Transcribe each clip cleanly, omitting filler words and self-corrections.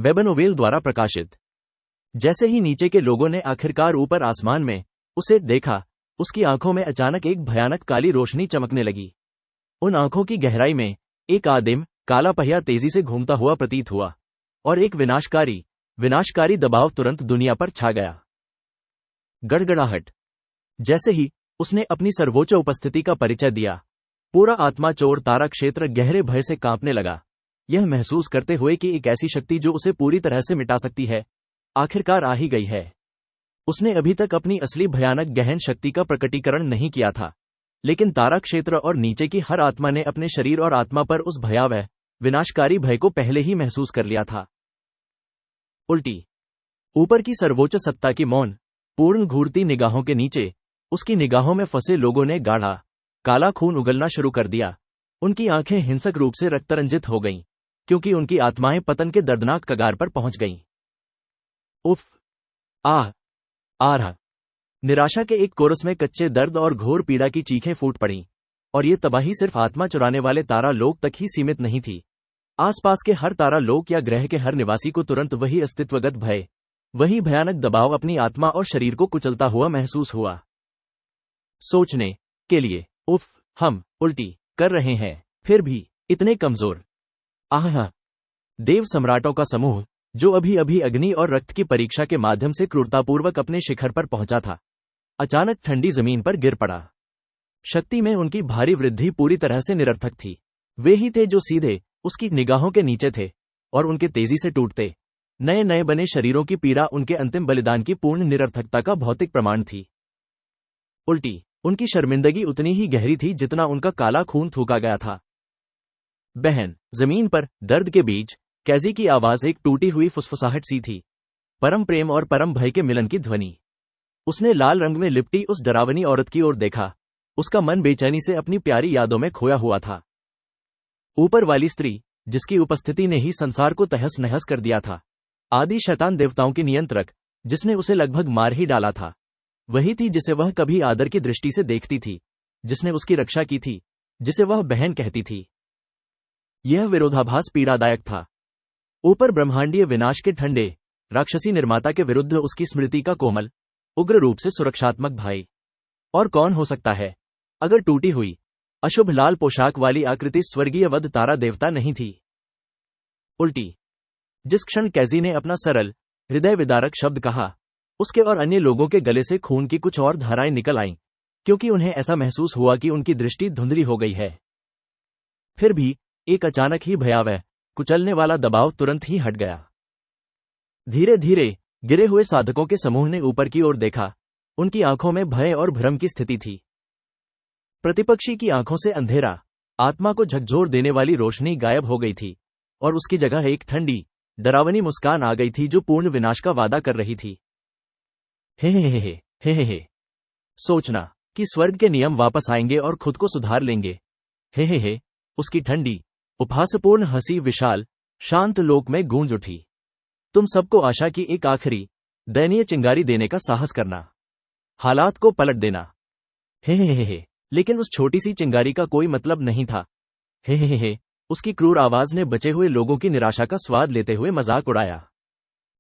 वेबनोवेल द्वारा प्रकाशित। जैसे ही नीचे के लोगों ने आखिरकार ऊपर आसमान में उसे देखा, उसकी आंखों में अचानक एक भयानक काली रोशनी चमकने लगी। उन आंखों की गहराई में एक आदिम काला पहिया तेजी से घूमता हुआ प्रतीत हुआ, और एक विनाशकारी दबाव तुरंत दुनिया पर छा गया। गड़गड़ाहट। जैसे ही उसने अपनी सर्वोच्च उपस्थिति का परिचय दिया, पूरा आत्मा चोर तारा क्षेत्र गहरे भय से कांपने लगा, यह महसूस करते हुए कि एक ऐसी शक्ति जो उसे पूरी तरह से मिटा सकती है, आखिरकार आ ही गई है। उसने अभी तक अपनी असली भयानक गहन शक्ति का प्रकटीकरण नहीं किया था, लेकिन तारा क्षेत्र और नीचे की हर आत्मा ने अपने शरीर और आत्मा पर उस भयावह विनाशकारी भय को पहले ही महसूस कर लिया था। उल्टी। ऊपर की सर्वोच्च सत्ता की मौन पूर्ण घूरती निगाहों के नीचे उसकी निगाहों में फंसे लोगों ने गाढ़ा काला खून उगलना शुरू कर दिया। उनकी आंखें हिंसक रूप से रक्तरंजित हो गईं, क्योंकि उनकी आत्माएं पतन के दर्दनाक कगार पर पहुंच गईं। उफ, आह, आह। निराशा के एक कोरस में कच्चे दर्द और घोर पीड़ा की चीखें फूट पड़ीं, और ये तबाही सिर्फ आत्मा चुराने वाले तारा लोक तक ही सीमित नहीं थी। आसपास के हर तारा लोक या ग्रह के हर निवासी को तुरंत वही अस्तित्वगत भय, वही भयानक दबाव अपनी आत्मा और शरीर को कुचलता हुआ महसूस हुआ। सोचने के लिए, उफ, हम उल्टी कर रहे हैं, फिर भी इतने कमजोर। आह। देव सम्राटों का समूह, जो अभी अभी अग्नि और रक्त की परीक्षा के माध्यम से क्रूरतापूर्वक अपने शिखर पर पहुंचा था, अचानक ठंडी जमीन पर गिर पड़ा। शक्ति में उनकी भारी वृद्धि पूरी तरह से निरर्थक थी। वे ही थे जो सीधे उसकी निगाहों के नीचे थे, और उनके तेजी से टूटते नए नए बने शरीरों की पीड़ा उनके अंतिम बलिदान की पूर्ण निरर्थकता का भौतिक प्रमाण थी। उल्टी, उनकी शर्मिंदगी उतनी ही गहरी थी जितना उनका काला खून थूका गया था। बहन। जमीन पर दर्द के बीच कैजी की आवाज एक टूटी हुई फुसफुसाहट सी थी, परम प्रेम और परम भय के मिलन की ध्वनि। उसने लाल रंग में लिपटी उस डरावनी औरत की ओर देखा, उसका मन बेचैनी से अपनी प्यारी यादों में खोया हुआ था। ऊपर वाली स्त्री, जिसकी उपस्थिति ने ही संसार को तहस नहस कर दिया था, आदि शैतान देवताओं की नियंत्रक, जिसने उसे लगभग मार ही डाला था, वही थी जिसे वह कभी आदर की दृष्टि से देखती थी, जिसने उसकी रक्षा की थी, जिसे वह बहन कहती थी। यह विरोधाभास पीड़ादायक था। ऊपर ब्रह्मांडीय विनाश के ठंडे राक्षसी निर्माता के विरुद्ध उसकी स्मृति का कोमल, उग्र रूप से सुरक्षात्मक भाई। और कौन हो सकता है, अगर टूटी हुई अशुभ लाल पोशाक वाली आकृति स्वर्गीय वध तारा देवता नहीं थी। उल्टी। जिस क्षण कैजी ने अपना सरल हृदय विदारक शब्द कहा, उसके और अन्य लोगों के गले से खून की कुछ और धाराएं निकल आईं, क्योंकि उन्हें ऐसा महसूस हुआ कि उनकी दृष्टि धुंधली हो गई है। फिर भी एक अचानक ही भयावह कुचलने वाला दबाव तुरंत ही हट गया। धीरे धीरे गिरे हुए साधकों के समूह ने ऊपर की ओर देखा, उनकी आंखों में भय और भ्रम की स्थिति थी। प्रतिपक्षी की आंखों से अंधेरा, आत्मा को झकझोर देने वाली रोशनी गायब हो गई थी, और उसकी जगह एक ठंडी डरावनी मुस्कान आ गई थी जो पूर्ण विनाश का वादा कर रही थी। हे। सोचना कि स्वर्ग के नियम वापस आएंगे और खुद को सुधार लेंगे। हे। उसकी ठंडी उपहासपूर्ण हंसी विशाल शांत लोक में गूंज उठी। तुम सबको आशा की एक आखिरी दयनीय चिंगारी देने का साहस करना, हालात को पलट देना। हे। लेकिन उस छोटी सी चिंगारी का कोई मतलब नहीं था। हे। उसकी क्रूर आवाज ने बचे हुए लोगों की निराशा का स्वाद लेते हुए मजाक उड़ाया।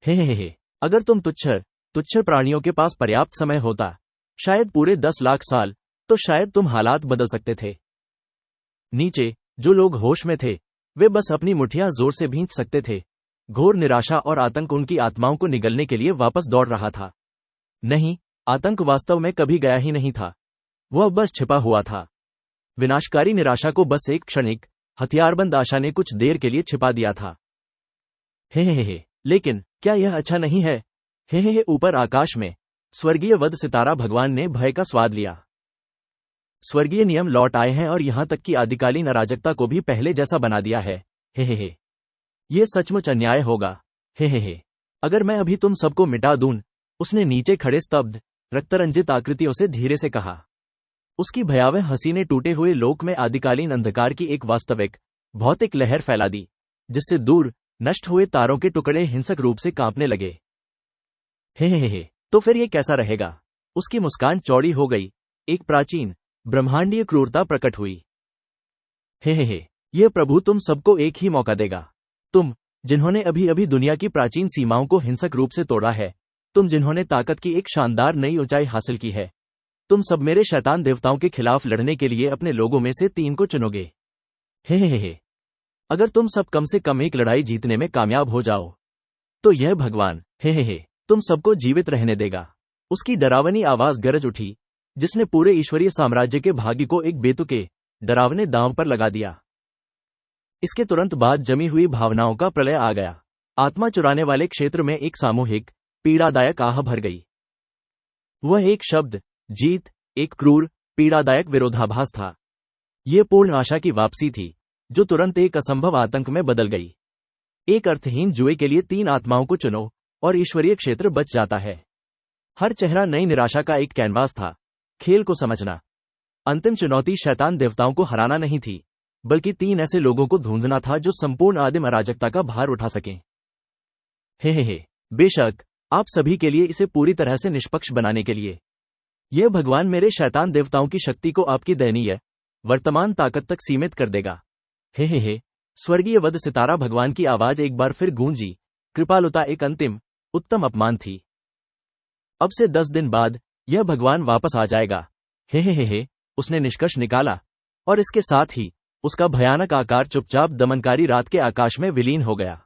हे। अगर तुम तुच्छ प्राणियों के पास पर्याप्त समय होता, शायद पूरे 10 लाख साल, तो शायद तुम हालात बदल सकते थे। नीचे जो लोग होश में थे, वे बस अपनी मुठ्ठियां जोर से भींच सकते थे। घोर निराशा और आतंक उनकी आत्माओं को निगलने के लिए वापस दौड़ रहा था। नहीं, आतंक वास्तव में कभी गया ही नहीं था, वह बस छिपा हुआ था। विनाशकारी निराशा को बस एक क्षणिक हथियारबंद आशा ने कुछ देर के लिए छिपा दिया था। हे। लेकिन क्या यह अच्छा नहीं है? हे। ऊपर आकाश में स्वर्गीय वध सितारा भगवान ने भय का स्वाद लिया। स्वर्गीय नियम लौट आए हैं और यहां तक कि आदिकालीन अराजकता को भी पहले जैसा बना दिया है। हे। यह सचमुच अन्याय होगा। हे। अगर मैं अभी तुम सबको मिटा दूं, उसने नीचे खड़े स्तब्ध रक्तरंजित आकृतियों से धीरे से कहा। उसकी भयावह हंसी ने टूटे हुए लोक में आदिकालीन अंधकार की एक वास्तविक भौतिक लहर फैला दी, जिससे दूर नष्ट हुए तारों के टुकड़े हिंसक रूप से कांपने लगे। हे। तो फिर ये कैसा रहेगा? उसकी मुस्कान चौड़ी हो गई, एक प्राचीन ब्रह्मांडीय क्रूरता प्रकट हुई। हे। यह प्रभु तुम सबको एक ही मौका देगा। तुम जिन्होंने अभी अभी दुनिया की प्राचीन सीमाओं को हिंसक रूप से तोड़ा है, तुम जिन्होंने ताकत की एक शानदार नई ऊंचाई हासिल की है, तुम सब मेरे शैतान देवताओं के खिलाफ लड़ने के लिए अपने लोगों में से 3 को चुनोगे। हे। अगर तुम सब कम से कम एक लड़ाई जीतने में कामयाब हो जाओ तो यह भगवान हे तुम सबको जीवित रहने देगा। उसकी डरावनी आवाज गरज उठी, जिसने पूरे ईश्वरीय साम्राज्य के भाग्य को एक बेतुके डरावने दांव पर लगा दिया। इसके तुरंत बाद जमी हुई भावनाओं का प्रलय आ गया। आत्मा चुराने वाले क्षेत्र में एक सामूहिक पीड़ादायक आह भर गई। वह एक शब्द जीत एक क्रूर पीड़ादायक विरोधाभास था। यह पूर्ण आशा की वापसी थी, जो तुरंत एक असंभव आतंक में बदल गई। एक अर्थहीन जुए के लिए 3 आत्माओं को चुनो और ईश्वरीय क्षेत्र बच जाता है। हर चेहरा नई निराशा का एक कैनवास था। खेल को समझना। अंतिम चुनौती शैतान देवताओं को हराना नहीं थी, बल्कि 3 ऐसे लोगों को ढूंढना था जो संपूर्ण आदिम अराजकता का भार उठा सकें। हे। बेशक आप सभी के लिए इसे पूरी तरह से निष्पक्ष बनाने के लिए यह भगवान मेरे शैतान देवताओं की शक्ति को आपकी दयनीय वर्तमान ताकत तक सीमित कर देगा। हे। स्वर्गीय वध सितारा भगवान की आवाज एक बार फिर गूंजी। कृपालुता एक अंतिम उत्तम अपमान थी। अब से 10 दिन बाद यह भगवान वापस आ जाएगा। हे। उसने निष्कर्ष निकाला, और इसके साथ ही उसका भयानक आकार चुपचाप दमनकारी रात के आकाश में विलीन हो गया।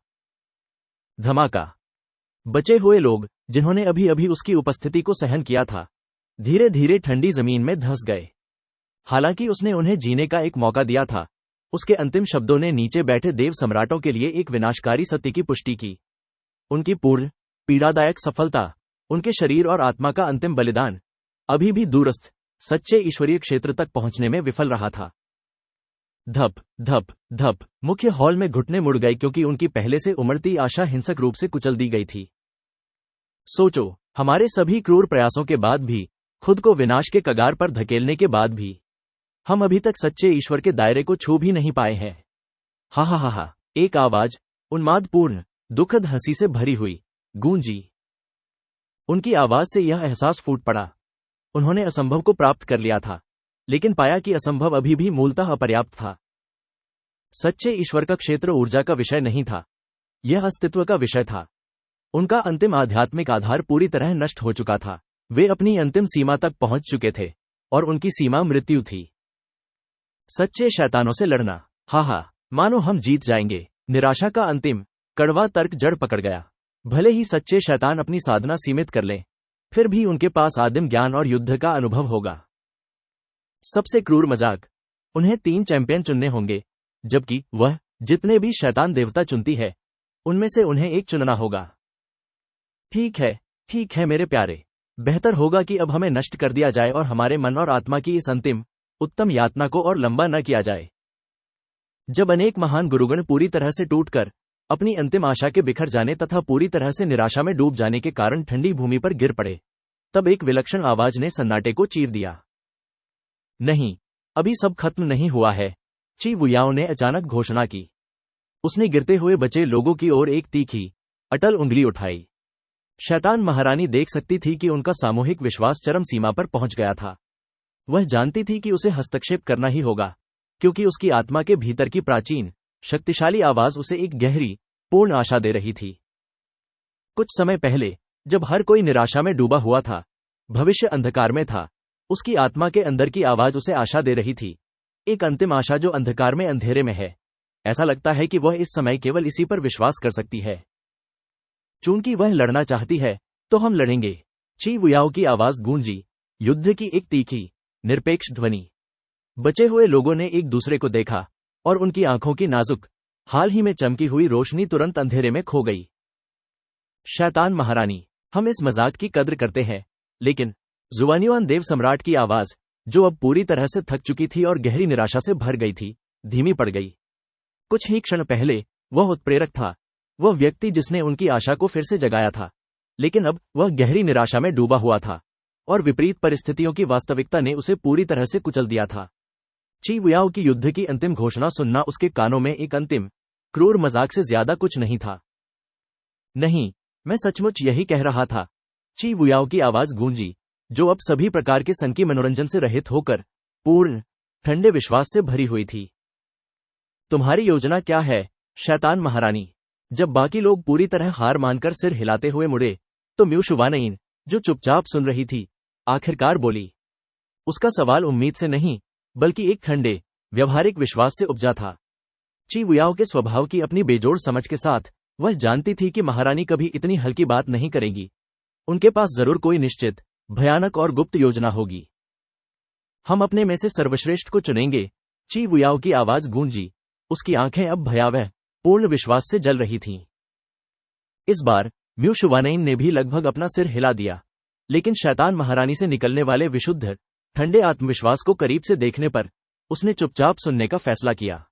धमाका। बचे हुए लोग, जिन्होंने अभी अभी उसकी उपस्थिति को सहन किया था, धीरे धीरे ठंडी जमीन में धंस गए। हालांकि उसने उन्हें जीने का एक मौका दिया था, उसके अंतिम शब्दों ने नीचे बैठे देव सम्राटों के लिए एक विनाशकारी सत्य की पुष्टि की। उनकी पूर्ण पीड़ादायक सफलता, उनके शरीर और आत्मा का अंतिम बलिदान, अभी भी दूरस्थ सच्चे ईश्वरीय क्षेत्र तक पहुंचने में विफल रहा था। धप धप धप। मुख्य हॉल में घुटने मुड़ गए, क्योंकि उनकी पहले से उमड़ती आशा हिंसक रूप से कुचल दी गई थी। सोचो, हमारे सभी क्रूर प्रयासों के बाद भी, खुद को विनाश के कगार पर धकेलने के बाद भी, हम अभी तक सच्चे ईश्वर के दायरे को छू भी नहीं पाए हैं। हा। एक आवाज, उन्मादपूर्ण दुखद हंसी से भरी हुई, गूंजी। उनकी आवाज से यह एहसास फूट पड़ा। उन्होंने असंभव को प्राप्त कर लिया था, लेकिन पाया कि असंभव अभी भी मूलतः अपर्याप्त था। सच्चे ईश्वर का क्षेत्र ऊर्जा का विषय नहीं था, यह अस्तित्व का विषय था। उनका अंतिम आध्यात्मिक आधार पूरी तरह नष्ट हो चुका था। वे अपनी अंतिम सीमा तक पहुंच चुके थे, और उनकी सीमा मृत्यु थी। सच्चे शैतानों से लड़ना, हा, मानो हम जीत जाएंगे। निराशा का अंतिम कड़वा तर्क जड़ पकड़ गया। भले ही सच्चे शैतान अपनी साधना सीमित कर लें, फिर भी उनके पास आदिम ज्ञान और युद्ध का अनुभव होगा। सबसे क्रूर मजाक, उन्हें 3 चैंपियन चुनने होंगे, जबकि वह जितने भी शैतान देवता चुनती है, उनमें से उन्हें एक चुनना होगा। ठीक है मेरे प्यारे, बेहतर होगा कि अब हमें नष्ट कर दिया जाए और हमारे मन और आत्मा की इस अंतिम उत्तम यातना को और लंबा न किया जाए। जब अनेक महान गुरुगण पूरी तरह से टूटकर अपनी अंतिम आशा के बिखर जाने तथा पूरी तरह से निराशा में डूब जाने के कारण ठंडी भूमि पर गिर पड़े, तब एक विलक्षण आवाज ने सन्नाटे को चीर दिया। नहीं, अभी सब खत्म नहीं हुआ है, ची वुयाओ ने अचानक घोषणा की। उसने गिरते हुए बचे लोगों की ओर एक तीखी, अटल उंगली उठाई। शैतान महारानी देख सकती थी कि उनका सामूहिक विश्वास चरम सीमा पर पहुंच गया था। वह जानती थी कि उसे हस्तक्षेप करना ही होगा, क्योंकि उसकी आत्मा के भीतर की प्राचीन शक्तिशाली आवाज उसे एक गहरी पूर्ण आशा दे रही थी। कुछ समय पहले, जब हर कोई निराशा में डूबा हुआ था, भविष्य अंधकार में था, उसकी आत्मा के अंदर की आवाज उसे आशा दे रही थी। एक अंतिम आशा जो अंधकार में अंधेरे में है। ऐसा लगता है कि वह इस समय केवल इसी पर विश्वास कर सकती है। चूंकि वह लड़ना चाहती है, तो हम लड़ेंगे। ची वुयाओ की आवाज गूंजी, युद्ध की एक तीखी, निरपेक्ष ध्वनि। बचे हुए लोगों ने एक दूसरे को देखा, और उनकी आंखों की नाजुक, हाल ही में चमकी हुई रोशनी तुरंत अंधेरे में खो गई। शैतान महारानी, हम इस मजाक की कद्र करते हैं, लेकिन जुआनियुआन देव सम्राट की आवाज, जो अब पूरी तरह से थक चुकी थी और गहरी निराशा से भर गई थी, धीमी पड़ गई। कुछ ही क्षण पहले वह उत्प्रेरक था, वह व्यक्ति जिसने उनकी आशा को फिर से जगाया था, लेकिन अब वह गहरी निराशा में डूबा हुआ था, और विपरीत परिस्थितियों की वास्तविकता ने उसे पूरी तरह से कुचल दिया था। ची वुयाओ की युद्ध की अंतिम घोषणा सुनना उसके कानों में एक अंतिम क्रूर मजाक से ज्यादा कुछ नहीं था। नहीं, मैं सचमुच यही कह रहा था, ची वुयाओ की आवाज गूंजी, जो अब सभी प्रकार के सनकी मनोरंजन से रहित होकर पूर्ण ठंडे विश्वास से भरी हुई थी। तुम्हारी योजना क्या है, शैतान महारानी? जब बाकी लोग पूरी तरह हार मानकर सिर हिलाते हुए मुड़े, तो म्यू शुवानयिन, जो चुपचाप सुन रही थी, आखिरकार बोली। उसका सवाल उम्मीद से नहीं, बल्कि एक ठंडे, व्यवहारिक विश्वास से उपजा था। ची वुयाओ के स्वभाव की अपनी बेजोड़ समझ के साथ वह जानती थी कि महारानी कभी इतनी हल्की बात नहीं करेगी। उनके पास जरूर कोई निश्चित, भयानक और गुप्त योजना होगी। हम अपने में से सर्वश्रेष्ठ को चुनेंगे, ची वुयाओ की आवाज गूंजी। उसकी आंखें अब भयावह, पूर्ण विश्वास से जल रही थीं। इस बार म्यू शुवानयिन ने भी लगभग अपना सिर हिला दिया, लेकिन शैतान महारानी से निकलने वाले विशुद्ध, ठंडे आत्मविश्वास को करीब से देखने पर उसने चुपचाप सुनने का फैसला किया।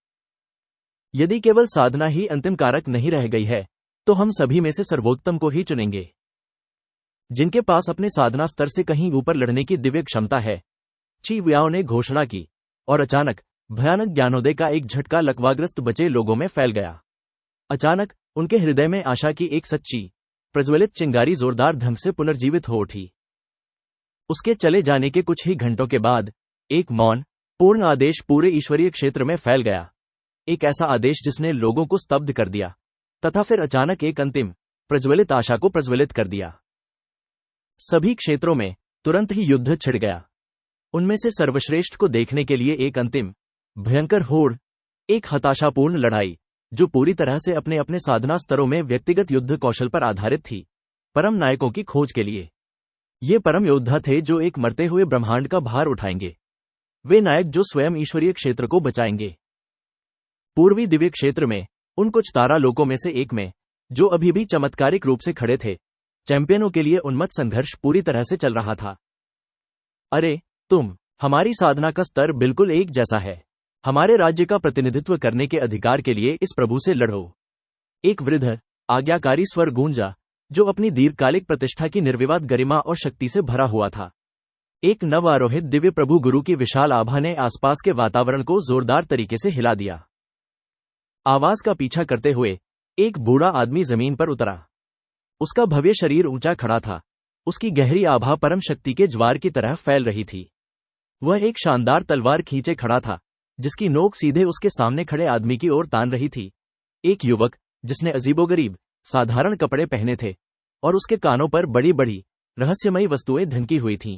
यदि केवल साधना ही अंतिम कारक नहीं रह गई है, तो हम सभी में से सर्वोत्तम को ही चुनेंगे, जिनके पास अपने साधना स्तर से कहीं ऊपर लड़ने की दिव्य क्षमता है, ची वुयाओ ने घोषणा की। और अचानक भयानक ज्ञानोदय का एक झटका लकवाग्रस्त बचे लोगों में फैल गया। अचानक उनके हृदय में आशा की एक सच्ची, प्रज्वलित चिंगारी जोरदार ढंग से पुनर्जीवित हो उठी। उसके चले जाने के कुछ ही घंटों के बाद एक मौन, पूर्ण आदेश पूरे ईश्वरीय क्षेत्र में फैल गया। एक ऐसा आदेश जिसने लोगों को स्तब्ध कर दिया, तथा फिर अचानक एक अंतिम, प्रज्वलित आशा को प्रज्वलित कर दिया। सभी क्षेत्रों में तुरंत ही युद्ध छिड़ गया। उनमें से सर्वश्रेष्ठ को देखने के लिए एक अंतिम, भयंकर होड़, एक हताशापूर्ण लड़ाई, जो पूरी तरह से अपने अपने साधना स्तरों में व्यक्तिगत युद्ध कौशल पर आधारित थी, परम नायकों की खोज के लिए। ये परम योद्धा थे जो एक मरते हुए ब्रह्मांड का भार उठाएंगे। वे नायक जो स्वयं ईश्वरीय क्षेत्र को बचाएंगे। पूर्वी दिव्य क्षेत्र में उन कुछ तारा लोकों में से एक में, जो अभी भी चमत्कारिक रूप से खड़े थे, चैंपियनों के लिए उन्मत्त संघर्ष पूरी तरह से चल रहा था। अरे तुम, हमारी साधना का स्तर बिल्कुल एक जैसा है। हमारे राज्य का प्रतिनिधित्व करने के अधिकार के लिए इस प्रभु से लड़ो। एक वृद्ध, आज्ञाकारी स्वर गूंजा, जो अपनी दीर्घकालिक प्रतिष्ठा की निर्विवाद गरिमा और शक्ति से भरा हुआ था। एक नव आरोहित दिव्य प्रभु गुरु की विशाल आभा ने आसपास के वातावरण को जोरदार तरीके से हिला दिया। आवाज का पीछा करते हुए एक बूढ़ा आदमी जमीन पर उतरा। उसका भव्य शरीर ऊंचा खड़ा था। उसकी गहरी आभा परम शक्ति के ज्वार की तरह फैल रही थी। वह एक शानदार तलवार खींचे खड़ा था, जिसकी नोक सीधे उसके सामने खड़े आदमी की ओर तान रही थी। एक युवक, जिसने अजीबोगरीब, साधारण कपड़े पहने थे, और उसके कानों पर बड़ी बड़ी, रहस्यमयी वस्तुएं ढंकी हुई थीं।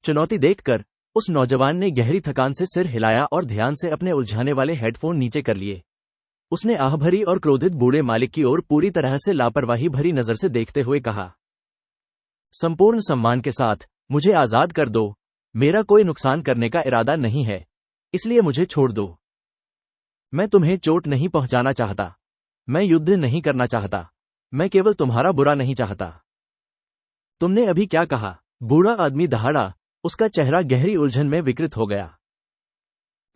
चुनौती देखकर उस नौजवान ने गहरी थकान से सिर हिलाया और ध्यान से अपने उलझाने वाले हेडफोन नीचे कर लिए। उसने आह भरी और क्रोधित बूढ़े मालिक की ओर पूरी तरह से लापरवाही भरी नजर से देखते हुए कहा, संपूर्ण सम्मान के साथ मुझे आजाद कर दो। मेरा कोई नुकसान करने का इरादा नहीं है, इसलिए मुझे छोड़ दो। मैं तुम्हें चोट नहीं पहुंचाना चाहता। मैं युद्ध नहीं करना चाहता। मैं केवल तुम्हारा बुरा नहीं चाहता। तुमने अभी क्या कहा? बूढ़ा आदमी दहाड़ा। उसका चेहरा गहरी उलझन में विकृत हो गया।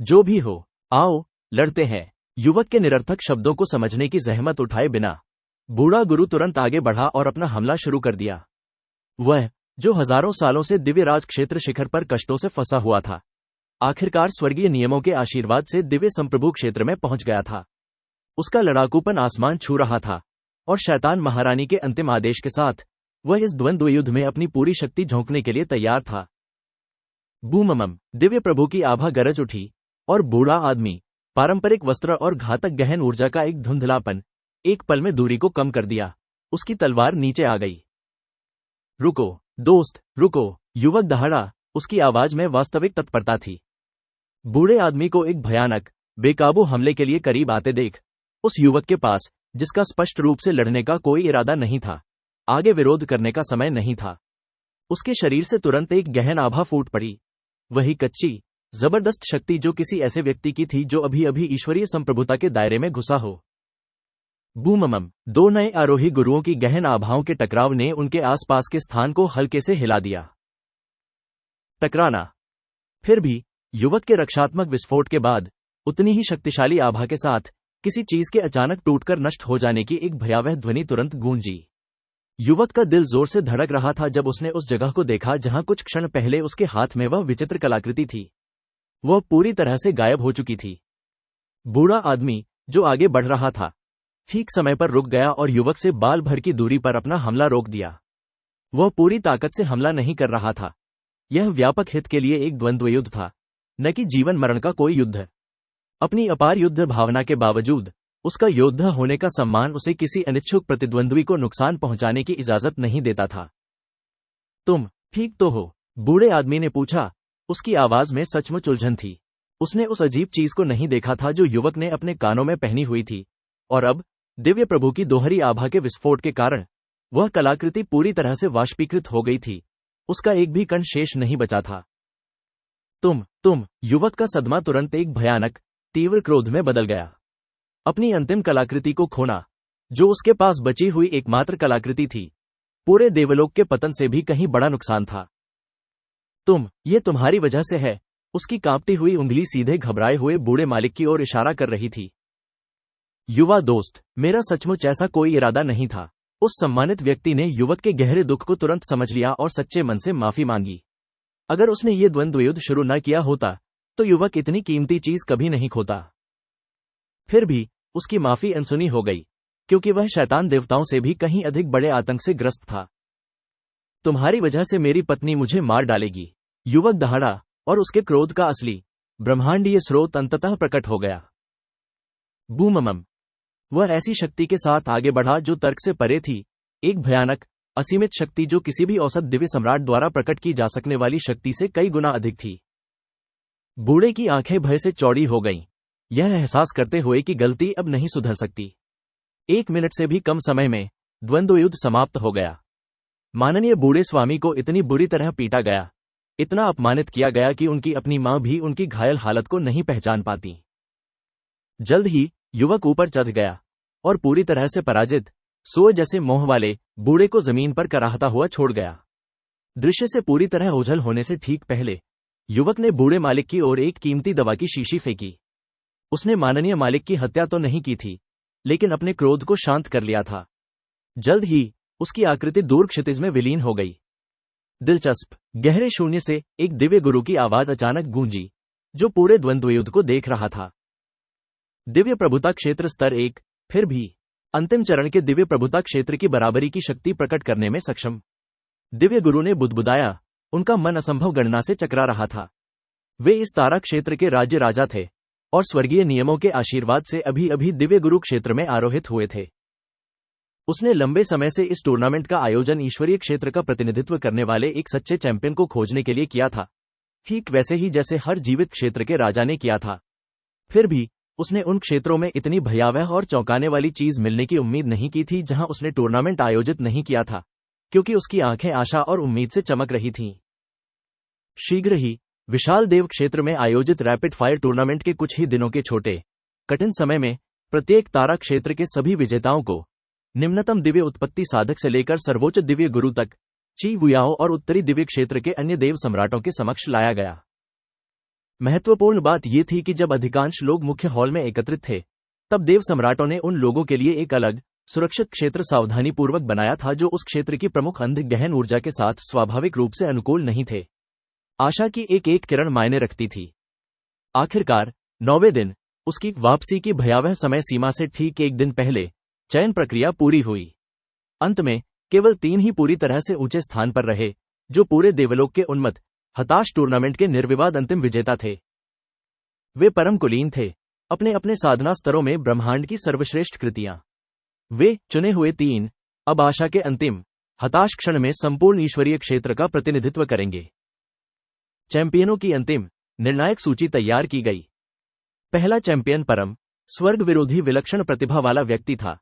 जो भी हो, आओ लड़ते हैं। युवक के निरर्थक शब्दों को समझने की जहमत उठाए बिना बूढ़ा गुरु तुरंत आगे बढ़ा और अपना हमला शुरू कर दिया। वह, जो हजारों सालों से दिव्य राज क्षेत्र शिखर पर कष्टों से फंसा हुआ था, आखिरकार स्वर्गीय नियमों के आशीर्वाद से दिव्य संप्रभु क्षेत्र में पहुंच गया था। उसका लड़ाकूपन आसमान छू रहा था, और शैतान महारानी के अंतिम आदेश के साथ वह इस द्वंद्व युद्ध में अपनी पूरी शक्ति झोंकने के लिए तैयार था। बूममम, दिव्य प्रभु की आभा गरज उठी, और बूढ़ा आदमी, पारंपरिक वस्त्र और घातक गहन ऊर्जा का एक धुंधलापन, एक पल में दूरी को कम कर दिया। उसकी तलवार नीचे आ गई। रुको दोस्त, रुको, युवक दहाड़ा। उसकी आवाज में वास्तविक तत्परता थी। बूढ़े आदमी को एक भयानक, बेकाबू हमले के लिए करीब आते देख उस युवक के पास, जिसका स्पष्ट रूप से लड़ने का कोई इरादा नहीं था, आगे विरोध करने का समय नहीं था। उसके शरीर से तुरंत एक गहन आभा फूट पड़ी। वही कच्ची, जबरदस्त शक्ति जो किसी ऐसे व्यक्ति की थी जो अभी अभी ईश्वरीय संप्रभुता के दायरे में घुसा हो। बूममम, दो नए आरोही गुरुओं की गहन आभाओं के टकराव ने उनके आसपास के स्थान को हल्के से हिला दिया। टकराना। फिर भी युवक के रक्षात्मक विस्फोट के बाद उतनी ही शक्तिशाली आभा के साथ किसी चीज के अचानक टूटकर नष्ट हो जाने की एक भयावह ध्वनि तुरंत गूंजी। युवक का दिल जोर से धड़क रहा था जब उसने उस जगह को देखा जहां कुछ क्षण पहले उसके हाथ में वह विचित्र कलाकृति थी। वह पूरी तरह से गायब हो चुकी थी। बूढ़ा आदमी, जो आगे बढ़ रहा था, ठीक समय पर रुक गया और युवक से बाल भर की दूरी पर अपना हमला रोक दिया। वह पूरी ताकत से हमला नहीं कर रहा था। यह व्यापक हित के लिए एक द्वंद्व युद्ध था, न कि जीवन मरण का कोई युद्ध। अपनी अपार युद्ध भावना के बावजूद उसका योद्धा होने का सम्मान उसे किसी अनिच्छुक प्रतिद्वंद्वी को नुकसान पहुंचाने की इजाजत नहीं देता था। तुम ठीक तो हो? बूढ़े आदमी ने पूछा। उसकी आवाज में सचमुच उलझन थी। उसने उस अजीब चीज को नहीं देखा था जो युवक ने अपने कानों में पहनी हुई थी, और अब दिव्य प्रभु की दोहरी आभा के विस्फोट के कारण वह कलाकृति पूरी तरह से वाष्पीकृत हो गई थी। उसका एक भी कण शेष नहीं बचा था। तुम युवक का सदमा तुरंत एक भयानक तीव्र क्रोध में बदल गया। अपनी अंतिम कलाकृति को खोना, जो उसके पास बची हुई एकमात्र कलाकृति थी, पूरे देवलोक के पतन से भी कहीं बड़ा नुकसान था। ये तुम्हारी वजह से है। उसकी कांपती हुई उंगली सीधे घबराए हुए बूढ़े मालिक की ओर इशारा कर रही थी। युवा दोस्त, मेरा सचमुच ऐसा कोई इरादा नहीं था। उस सम्मानित व्यक्ति ने युवक के गहरे दुख को तुरंत समझ लिया और सच्चे मन से माफी मांगी। अगर उसने ये द्वंद्व युद्ध शुरू न किया होता तो युवक इतनी कीमती चीज कभी नहीं खोता। फिर भी उसकी माफी अनसुनी हो गई, क्योंकि वह शैतान देवताओं से भी कहीं अधिक बड़े आतंक से ग्रस्त था। तुम्हारी वजह से मेरी पत्नी मुझे मार डालेगी। युवक दहाड़ा, और उसके क्रोध का असली ब्रह्मांडीय स्रोत अंततः प्रकट हो गया। बूममम। वह ऐसी शक्ति के साथ आगे बढ़ा जो तर्क से परे थी, एक भयानक असीमित शक्ति जो किसी भी औसत दिव्य सम्राट द्वारा प्रकट की जा सकने वाली शक्ति से कई गुना अधिक थी। बूढ़े की आंखें भय से चौड़ी हो गईं, यह एहसास करते हुए कि गलती अब नहीं सुधर सकती। 1 मिनट से भी कम समय में द्वंद्व युद्ध समाप्त हो गया। माननीय बूढ़े स्वामी को इतनी बुरी तरह पीटा गया, इतना अपमानित किया गया कि उनकी अपनी मां भी उनकी घायल हालत को नहीं पहचान पाती। जल्द ही युवक ऊपर चढ़ गया और पूरी तरह से पराजित, सोए जैसे मोह वाले बूढ़े को जमीन पर कराहता हुआ छोड़ गया। दृश्य से पूरी तरह ओझल होने से ठीक पहले युवक ने बूढ़े मालिक की ओर एक कीमती दवा की शीशी फेंकी। उसने माननीय मालिक की हत्या तो नहीं की थी, लेकिन अपने क्रोध को शांत कर लिया था। जल्द ही उसकी आकृति दूर क्षितिज में विलीन हो गई। दिलचस्प। गहरे शून्य से एक दिव्य गुरु की आवाज अचानक गूंजी, जो पूरे द्वंद्व युद्ध को देख रहा था। दिव्य प्रभुता क्षेत्र स्तर 1, फिर भी अंतिम चरण के दिव्य प्रभुता क्षेत्र की बराबरी की शक्ति प्रकट करने में सक्षम। दिव्य गुरु ने बुदबुदाया, उनका मन असंभव गणना से चकरा रहा था। वे इस तारा क्षेत्र के राज्य राजा थे और स्वर्गीय नियमों के आशीर्वाद से अभी अभी दिव्य गुरु क्षेत्र में आरोहित हुए थे। उसने लंबे समय से इस टूर्नामेंट का आयोजन ईश्वरीय क्षेत्र का प्रतिनिधित्व करने वाले एक सच्चे चैंपियन को खोजने के लिए किया था, ठीक वैसे ही जैसे हर जीवित क्षेत्र के राजा ने किया था। फिर भी उसने उन क्षेत्रों में इतनी भयावह और चौंकाने वाली चीज मिलने की उम्मीद नहीं की थी जहां उसने टूर्नामेंट आयोजित नहीं किया था, क्योंकि उसकी आंखें आशा और उम्मीद से चमक रही थीं। शीघ्र ही विशाल देव क्षेत्र में आयोजित रैपिड फायर टूर्नामेंट के कुछ ही दिनों के छोटे कठिन समय में प्रत्येक तारा क्षेत्र के सभी विजेताओं को निम्नतम दिव्य उत्पत्ति साधक से लेकर सर्वोच्च दिव्य गुरु तक ची वुयाओ और उत्तरी दिव्य क्षेत्र के अन्य देव सम्राटों के समक्ष लाया गया। महत्वपूर्ण बात यह थी कि जब अधिकांश लोग मुख्य हॉल में एकत्रित थे, तब देव सम्राटों ने उन लोगों के लिए एक अलग सुरक्षित क्षेत्र सावधानीपूर्वक बनाया था जो उस क्षेत्र की प्रमुख अंध गहन ऊर्जा के साथ स्वाभाविक रूप से अनुकूल नहीं थे। आशा की एक एक किरण मायने रखती थी। आखिरकार 9वें दिन उसकी वापसी की भयावह समय सीमा से ठीक 1 दिन पहले चयन प्रक्रिया पूरी हुई। अंत में केवल 3 ही पूरी तरह से ऊंचे स्थान पर रहे, जो पूरे देवलोक के उन्मत्त हताश टूर्नामेंट के निर्विवाद अंतिम विजेता थे। वे परम कुलीन थे, अपने अपने साधना स्तरों में ब्रह्मांड की सर्वश्रेष्ठ कृतियां। वे चुने हुए 3 अब आशा के अंतिम हताश क्षण में संपूर्ण ईश्वरीय क्षेत्र का प्रतिनिधित्व करेंगे। चैंपियनों की अंतिम निर्णायक सूची तैयार की गई। पहला चैंपियन परम स्वर्ग विरोधी विलक्षण प्रतिभा वाला व्यक्ति था,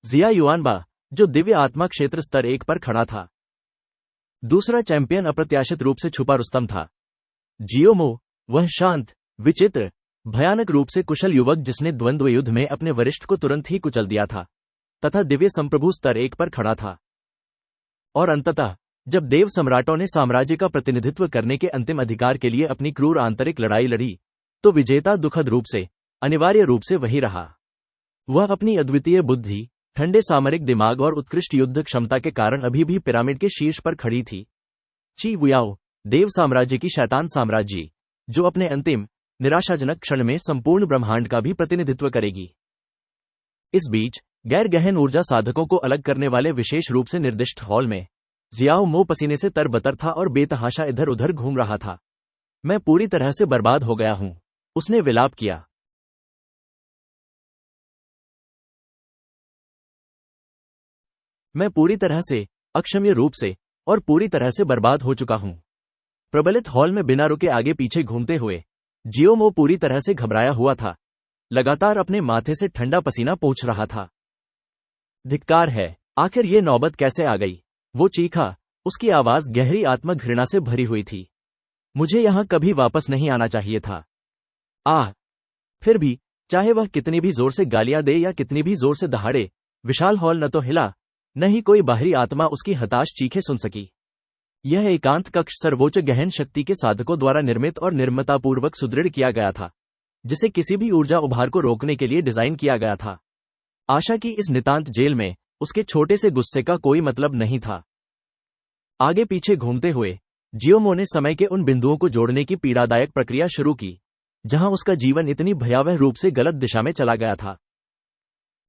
जिया युआनबा, जो दिव्य आत्मा क्षेत्र स्तर 1 पर खड़ा था। दूसरा चैंपियन अप्रत्याशित रूप से छुपा रुस्तम था, जियोमो, वह शांत, विचित्र, भयानक रूप से कुशल युवक जिसने द्वंद्व युद्ध में अपने वरिष्ठ को तुरंत ही कुचल दिया था तथा दिव्य संप्रभु स्तर 1 पर खड़ा था। और अंततः जब देव सम्राटों ने साम्राज्य का प्रतिनिधित्व करने के अंतिम अधिकार के लिए अपनी क्रूर आंतरिक लड़ाई लड़ी, तो विजेता दुखद रूप से अनिवार्य रूप से वही रहा। वह अपनी अद्वितीय बुद्धि, ठंडे सामरिक दिमाग और उत्कृष्ट युद्ध क्षमता के कारण अभी भी पिरामिड के शीर्ष पर खड़ी थी। ची वुयाओ, देव साम्राज्य की शैतान साम्राज्य, जो अपने अंतिम निराशाजनक क्षण में संपूर्ण ब्रह्मांड का भी प्रतिनिधित्व करेगी। इस बीच गैर गहन ऊर्जा साधकों को अलग करने वाले विशेष रूप से निर्दिष्ट हॉल में जियाओ मो पसीने से तरबतर था और बेतहाशा इधर उधर घूम रहा था। मैं पूरी तरह से बर्बाद हो गया हूं, उसने विलाप किया। मैं पूरी तरह से, अक्षम्य रूप से और पूरी तरह से बर्बाद हो चुका हूं। प्रबलित हॉल में बिना रुके आगे पीछे घूमते हुए जियोमो पूरी तरह से घबराया हुआ था, लगातार अपने माथे से ठंडा पसीना पोंछ रहा था। धिक्कार है, आखिर ये नौबत कैसे आ गई? वो चीखा, उसकी आवाज गहरी आत्मघृणा से भरी हुई थी। मुझे यहां कभी वापस नहीं आना चाहिए था। आह! फिर भी, चाहे वह कितनी भी जोर से गालियां दे या कितनी भी जोर से दहाड़े, विशाल हॉल न तो हिला, न ही कोई बाहरी आत्मा उसकी हताश चीखें सुन सकी। यह एकांत कक्ष सर्वोच्च गहन शक्ति के साधकों द्वारा निर्मित और निर्मतापूर्वक सुदृढ़ किया गया था, जिसे किसी भी ऊर्जा उभार को रोकने के लिए डिजाइन किया गया था। आशा की इस नितांत जेल में उसके छोटे से गुस्से का कोई मतलब नहीं था। आगे पीछे घूमते हुए जियोमो ने समय के उन बिंदुओं को जोड़ने की पीड़ादायक प्रक्रिया शुरू की, जहां उसका जीवन इतनी भयावह रूप से गलत दिशा में चला गया था।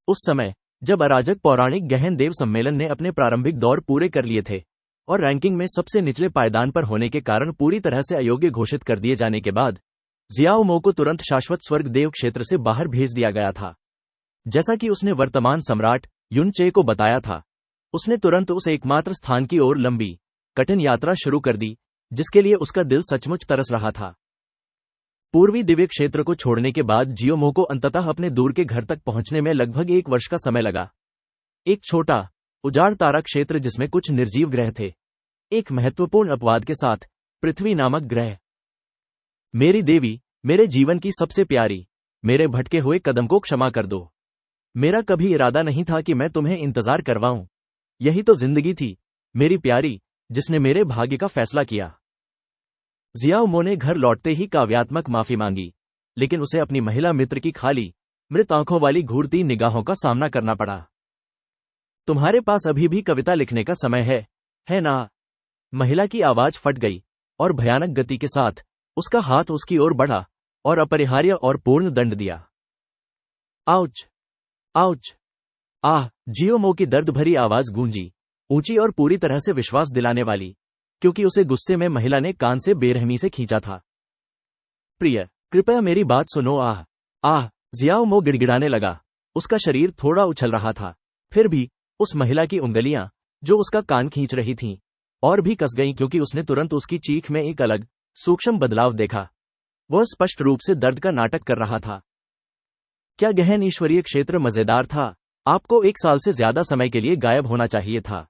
उस समय जब अराजक पौराणिक गहन देव सम्मेलन ने अपने प्रारंभिक दौर पूरे कर लिए थे और रैंकिंग में सबसे निचले पायदान पर होने के कारण पूरी तरह से अयोग्य घोषित कर दिए जाने के बाद जियाओमो को तुरंत शाश्वत स्वर्ग देव क्षेत्र से बाहर भेज दिया गया था। जैसा कि उसने वर्तमान सम्राट युनचे को बताया था, उसने तुरंत उस एकमात्र स्थान की ओर लंबी, कठिन यात्रा शुरू कर दी, जिसके लिए उसका दिल सचमुच तरस रहा था। पूर्वी दिव्य क्षेत्र को छोड़ने के बाद जियोमो को अंततः अपने दूर के घर तक पहुंचने में लगभग 1 वर्ष का समय लगा। एक छोटा, उजाड़ तारा क्षेत्र जिसमें कुछ निर्जीव ग्रह थे, एक महत्वपूर्ण अपवाद के साथ, पृथ्वी नामक ग्रह। मेरी देवी, मेरे जीवन की सबसे प्यारी, मेरे भटके हुए कदम को क्षमा कर दो। मेरा कभी इरादा नहीं था कि मैं तुम्हें इंतजार करवाऊं। यही तो जिंदगी थी, मेरी प्यारी, जिसने मेरे भाग्य का फैसला किया। जियाओमो ने घर लौटते ही काव्यात्मक माफी मांगी, लेकिन उसे अपनी महिला मित्र की खाली, मृत आंखों वाली घूरती निगाहों का सामना करना पड़ा। तुम्हारे पास अभी भी कविता लिखने का समय है ना? महिला की आवाज फट गई और भयानक गति के साथ उसका हाथ उसकी ओर बढ़ा और अपरिहार्य और पूर्ण दंड दिया। आउच! आउच! आह! जियोमो की दर्द भरी आवाज गूंजी, ऊंची और पूरी तरह से विश्वास दिलाने वाली, क्योंकि उसे गुस्से में महिला ने कान से बेरहमी से खींचा था। प्रिय, कृपया मेरी बात सुनो। आह! आह! जियाओमो गिड़गिड़ाने लगा। उसका शरीर थोड़ा उछल रहा था, फिर भी उस महिला की उंगलियां, जो उसका कान खींच रही थीं, और भी कस गईं क्योंकि उसने तुरंत उसकी चीख में एक अलग, सूक्ष्म बदलाव देखा। वह स्पष्ट रूप से दर्द का नाटक कर रहा था। क्या गहन ईश्वरीय क्षेत्र मजेदार था? आपको 1 साल से ज्यादा समय के लिए गायब होना चाहिए था।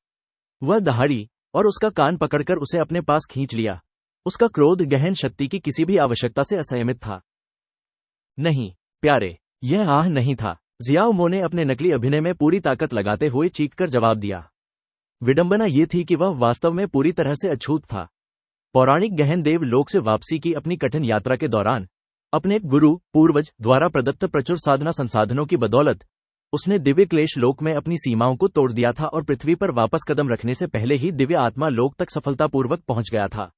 वह दहाड़ी और उसका कान पकड़कर उसे अपने पास खींच लिया। उसका क्रोध गहन शक्ति की किसी भी आवश्यकता से असंयमित था। नहीं, प्यारे, यह आह नहीं था। जियाओमो ने अपने नकली अभिनय में पूरी ताकत लगाते हुए चीखकर जवाब दिया। विडंबना ये थी कि वह वास्तव में पूरी तरह से अछूत था। पौराणिक गहन देव लोक से वापसी की अपनी कठिन यात्रा के दौरान अपने गुरु पूर्वज द्वारा प्रदत्त प्रचुर साधना संसाधनों की बदौलत उसने दिव्य क्लेश लोक में अपनी सीमाओं को तोड़ दिया था और पृथ्वी पर वापस कदम रखने से पहले ही दिव्य आत्मा लोक तक सफलतापूर्वक पहुंच गया था।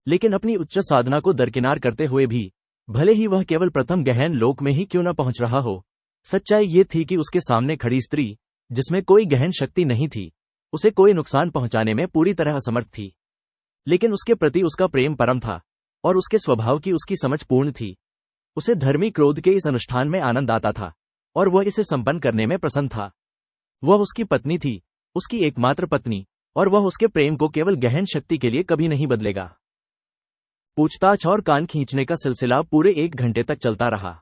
लेकिन अपनी उच्च साधना को दरकिनार करते हुए भी, भले ही वह केवल प्रथम गहन लोक में ही क्यों न पहुंच रहा हो, सच्चाई ये थी कि उसके सामने खड़ी स्त्री, जिसमें कोई गहन शक्ति नहीं थी, उसे कोई नुकसान पहुंचाने में पूरी तरह असमर्थ थी। लेकिन उसके प्रति उसका प्रेम परम था और उसके स्वभाव की उसकी समझ पूर्ण थी। उसे धर्मी क्रोध के इस अनुष्ठान में आनंद आता था और वह इसे संपन्न करने में प्रसन्न था। वह उसकी पत्नी थी, उसकी एकमात्र पत्नी, और वह उसके प्रेम को केवल गहन शक्ति के लिए कभी नहीं बदलेगा। पूछताछ और कान खींचने का सिलसिला पूरे 1 घंटे तक चलता रहा।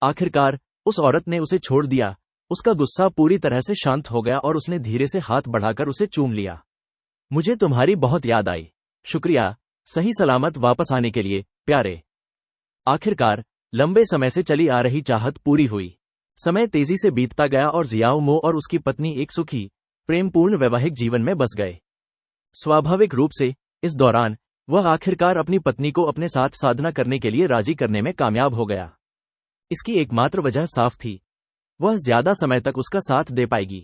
आखिरकार उस औरत ने उसे छोड़ दिया। उसका गुस्सा पूरी तरह से शांत हो गया और उसने धीरे से हाथ बढ़ाकर उसे चूम लिया। मुझे तुम्हारी बहुत याद आई। शुक्रिया, सही सलामत वापस आने के लिए, प्यारे। आखिरकार लंबे समय से चली आ रही चाहत पूरी हुई। समय तेजी से बीतता गया और जियाओमो और उसकी पत्नी एक सुखी, प्रेमपूर्ण वैवाहिक जीवन में बस गए। स्वाभाविक रूप से इस दौरान वह आखिरकार अपनी पत्नी को अपने साथ साधना करने के लिए राजी करने में कामयाब हो गया। इसकी एकमात्र वजह साफ थी, वह ज्यादा समय तक उसका साथ दे पाएगी।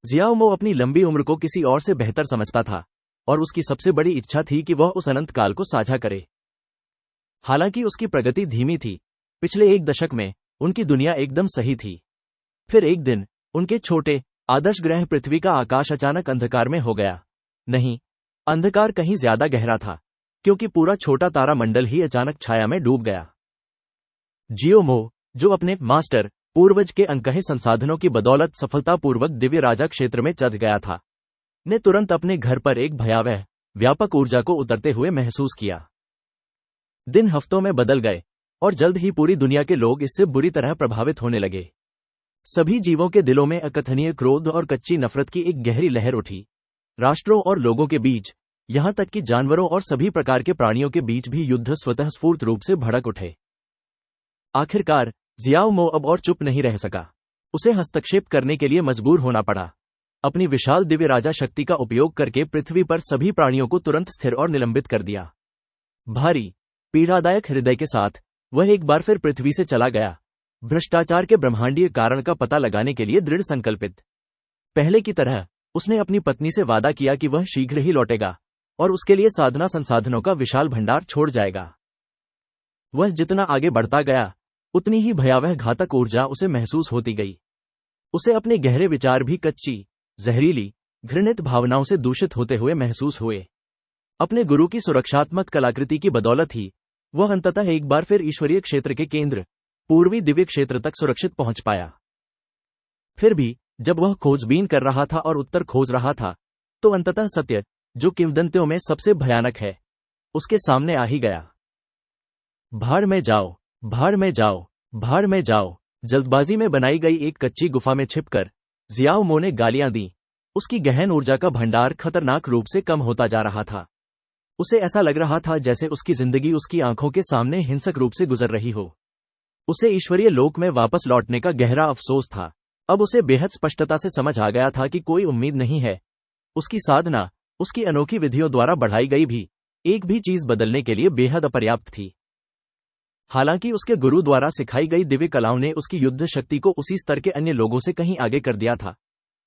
जियाओमो अपनी लंबी उम्र को किसी और से बेहतर समझता था और उसकी सबसे बड़ी इच्छा थी कि वह उस अनंत काल को साझा करे। हालांकि उसकी प्रगति धीमी थी। पिछले 1 दशक में उनकी दुनिया एकदम सही थी। फिर एक दिन उनके छोटे, आदर्श ग्रह पृथ्वी का आकाश अचानक अंधकार में हो गया। नहीं, अंधकार कहीं ज्यादा गहरा था, क्योंकि पूरा छोटा तारा मंडल ही अचानक छाया में डूब गया। जियोमो, जो अपने मास्टर पूर्वज के अनकहे संसाधनों की बदौलत सफलतापूर्वक दिव्य राजा क्षेत्र में चढ़ गया था, ने तुरंत अपने घर पर एक भयावह व्यापक ऊर्जा को उतरते हुए महसूस किया। दिन हफ्तों में बदल गए और जल्द ही पूरी दुनिया के लोग इससे बुरी तरह प्रभावित होने लगे। सभी जीवों के दिलों में अकथनीय क्रोध और कच्ची नफरत की एक गहरी लहर उठी। राष्ट्रों और लोगों के बीच, यहां तक कि जानवरों और सभी प्रकार के प्राणियों के बीच भी युद्ध स्वतः स्फूर्त रूप से भड़क उठे। आखिरकार जियाओ मो अब और चुप नहीं रह सका। उसे हस्तक्षेप करने के लिए मजबूर होना पड़ा। अपनी विशाल दिव्य राजा शक्ति का उपयोग करके पृथ्वी पर सभी प्राणियों को तुरंत स्थिर और निलंबित कर दिया। भारी पीड़ादायक हृदय के साथ वह एक बार फिर पृथ्वी से चला गया, भ्रष्टाचार के ब्रह्मांडीय कारण का पता लगाने के लिए दृढ़ संकल्पित। पहले की तरह उसने अपनी पत्नी से वादा किया कि वह शीघ्र ही लौटेगा और उसके लिए साधना संसाधनों का विशाल भंडार छोड़ जाएगा। वह जितना आगे बढ़ता गया, उतनी ही भयावह घातक ऊर्जा उसे महसूस होती गई। उसे अपने गहरे विचार भी कच्ची, जहरीली, घृणित भावनाओं से दूषित होते हुए महसूस हुए। अपने गुरु की सुरक्षात्मक कलाकृति की बदौलत ही वह अंततः एक बार फिर ईश्वरीय क्षेत्र के केंद्र, पूर्वी दिव्य क्षेत्र तक सुरक्षित पहुंच पाया। फिर भी जब वह खोजबीन कर रहा था और उत्तर खोज रहा था, तो अंततः सत्य, जो किंवदंतियों में सबसे भयानक है, उसके सामने आ ही गया। भाड़ में जाओ, भाड़ में जाओ, भाड़ में जाओ। जल्दबाजी में बनाई गई एक कच्ची गुफा में छिपकर जियाओ मो ने गालियां दी। उसकी गहन ऊर्जा का भंडार खतरनाक रूप से कम होता जा रहा था। उसे ऐसा लग रहा था जैसे उसकी जिंदगी उसकी आंखों के सामने हिंसक रूप से गुजर रही हो। उसे ईश्वरीय लोक में वापस लौटने का गहरा अफसोस था। अब उसे बेहद स्पष्टता से समझ आ गया था कि कोई उम्मीद नहीं है। उसकी साधना, उसकी अनोखी विधियों द्वारा बढ़ाई गई भी, एक भी चीज बदलने के लिए बेहद अपर्याप्त थी। हालांकि उसके गुरु द्वारा सिखाई गई दिव्य कलाओं ने उसकी युद्ध शक्ति को उसी स्तर के अन्य लोगों से कहीं आगे कर दिया था।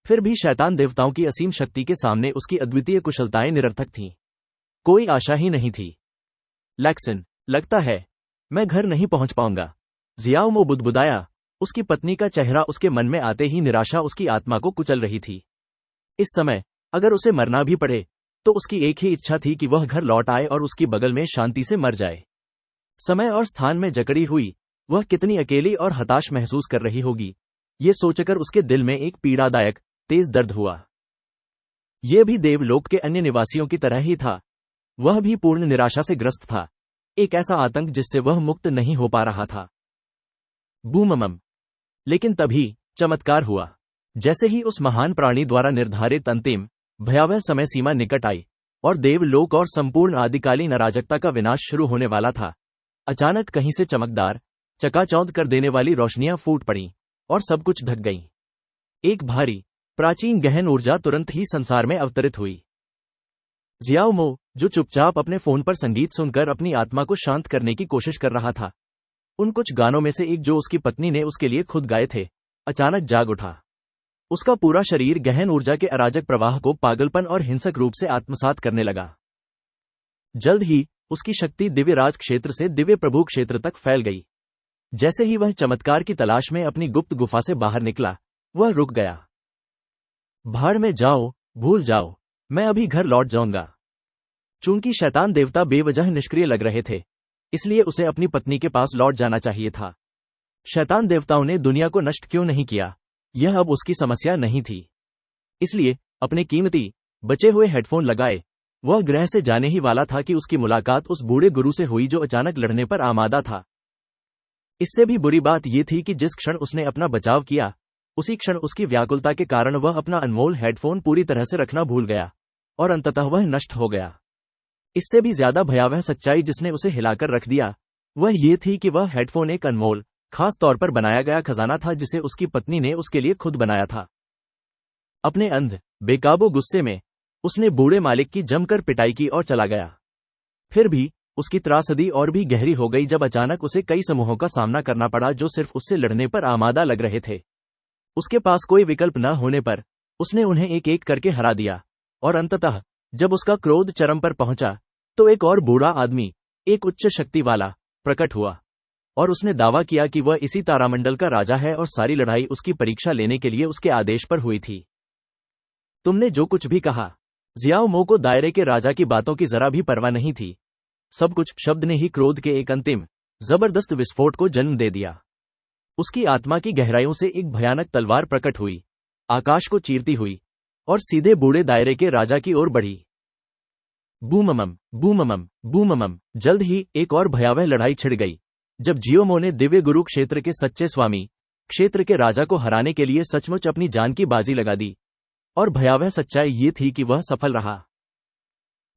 फिर भी शैतान देवताओं की असीम शक्ति के सामने उसकी अद्वितीय कुशलताएं निरर्थक थीं। कोई आशा ही नहीं थी। लैक्सन, लगता है मैं घर नहीं पहुंच पाऊंगा, जियाओ मो बुदबुदाया। उसकी पत्नी का चेहरा उसके मन में आते ही निराशा उसकी आत्मा को कुचल रही थी। इस समय अगर उसे मरना भी पड़े, तो उसकी एक ही इच्छा थी कि वह घर लौट आए और उसकी बगल में शांति से मर जाए। समय और स्थान में जकड़ी हुई वह कितनी अकेली और हताश महसूस कर रही होगी, ये सोचकर उसके दिल में एक पीड़ादायक, तेज दर्द हुआ। यह भी देवलोक के अन्य निवासियों की तरह ही था। वह भी पूर्ण निराशा से ग्रस्त था, एक ऐसा आतंक जिससे वह मुक्त नहीं हो पा रहा था। बूममम। लेकिन तभी चमत्कार हुआ। जैसे ही उस महान प्राणी द्वारा निर्धारित अंतिम भयावह समय सीमा निकट आई और देवलोक और संपूर्ण आदिकालीन अराजकता का विनाश शुरू होने वाला था, अचानक कहीं से चमकदार, चकाचौंध कर देने वाली रोशनियां फूट पड़ीं और सब कुछ ढक गई। एक भारी, प्राचीन गहन ऊर्जा तुरंत ही संसार में अवतरित हुई। जियाओ मो, जो चुपचाप अपने फोन पर संगीत सुनकर अपनी आत्मा को शांत करने की कोशिश कर रहा था, उन कुछ गानों में से एक जो उसकी पत्नी ने उसके लिए खुद गाए थे, अचानक जाग उठा। उसका पूरा शरीर गहन ऊर्जा के अराजक प्रवाह को पागलपन और हिंसक रूप से आत्मसात करने लगा। जल्द ही उसकी शक्ति दिव्य राज क्षेत्र से दिव्य प्रभु क्षेत्र तक फैल गई। जैसे ही वह चमत्कार की तलाश में अपनी गुप्त गुफा से बाहर निकला, वह रुक गया। भाड़ में जाओ, भूल जाओ, मैं अभी घर लौट जाऊंगा। चूंकि शैतान देवता बेवजह निष्क्रिय लग रहे थे, इसलिए उसे अपनी पत्नी के पास लौट जाना चाहिए था। शैतान देवताओं ने दुनिया को नष्ट क्यों नहीं किया, यह अब उसकी समस्या नहीं थी। इसलिए अपने कीमती बचे हुए हेडफोन लगाए वह ग्रह से जाने ही वाला था कि उसकी मुलाकात उस बूढ़े गुरु से हुई जो अचानक लड़ने पर आमादा था। इससे भी बुरी बात यह थी कि जिस क्षण उसने अपना बचाव किया, उसी क्षण उसकी व्याकुलता के कारण वह अपना अनमोल हेडफोन पूरी तरह से रखना भूल गया और अंततः वह नष्ट हो गया। इससे भी ज्यादा भयावह सच्चाई जिसने उसे हिलाकर रख दिया, वह ये थी कि वह हेडफोन एक अनमोल, खास तौर पर बनाया गया खजाना था जिसे उसकी पत्नी ने उसके लिए खुद बनाया था। अपने अंध, बेकाबू गुस्से में उसने बूढ़े मालिक की जमकर पिटाई की और चला गया। फिर भी उसकी त्रासदी और भी गहरी हो गई जब अचानक उसे कई समूहों का सामना करना पड़ा जो सिर्फ उससे लड़ने पर आमादा लग रहे थे। उसके पास कोई विकल्प न होने पर उसने उन्हें एक एक करके हरा दिया और अंततः जब उसका क्रोध चरम पर पहुंचा, तो एक और बूढ़ा आदमी, एक उच्च शक्ति वाला, प्रकट हुआ और उसने दावा किया कि वह इसी तारामंडल का राजा है और सारी लड़ाई उसकी परीक्षा लेने के लिए उसके आदेश पर हुई थी। तुमने जो कुछ भी कहा, जियाओ मो को दायरे के राजा की बातों की जरा भी परवाह नहीं थी। सब कुछ शब्द ने ही क्रोध के एक अंतिम, जबरदस्त विस्फोट को जन्म दे दिया। उसकी आत्मा की गहराइयों से एक भयानक तलवार प्रकट हुई, आकाश को चीरती हुई, और सीधे बूढ़े दायरे के राजा की ओर बढ़ी। बूममम, बूममम, बूममम। जल्द ही एक और भयावह लड़ाई छिड़ गई, जब जियोमो ने दिव्य गुरु क्षेत्र के सच्चे स्वामी, क्षेत्र के राजा को हराने के लिए सचमुच अपनी जान की बाजी लगा दी। और भयावह सच्चाई ये थी कि वह सफल रहा।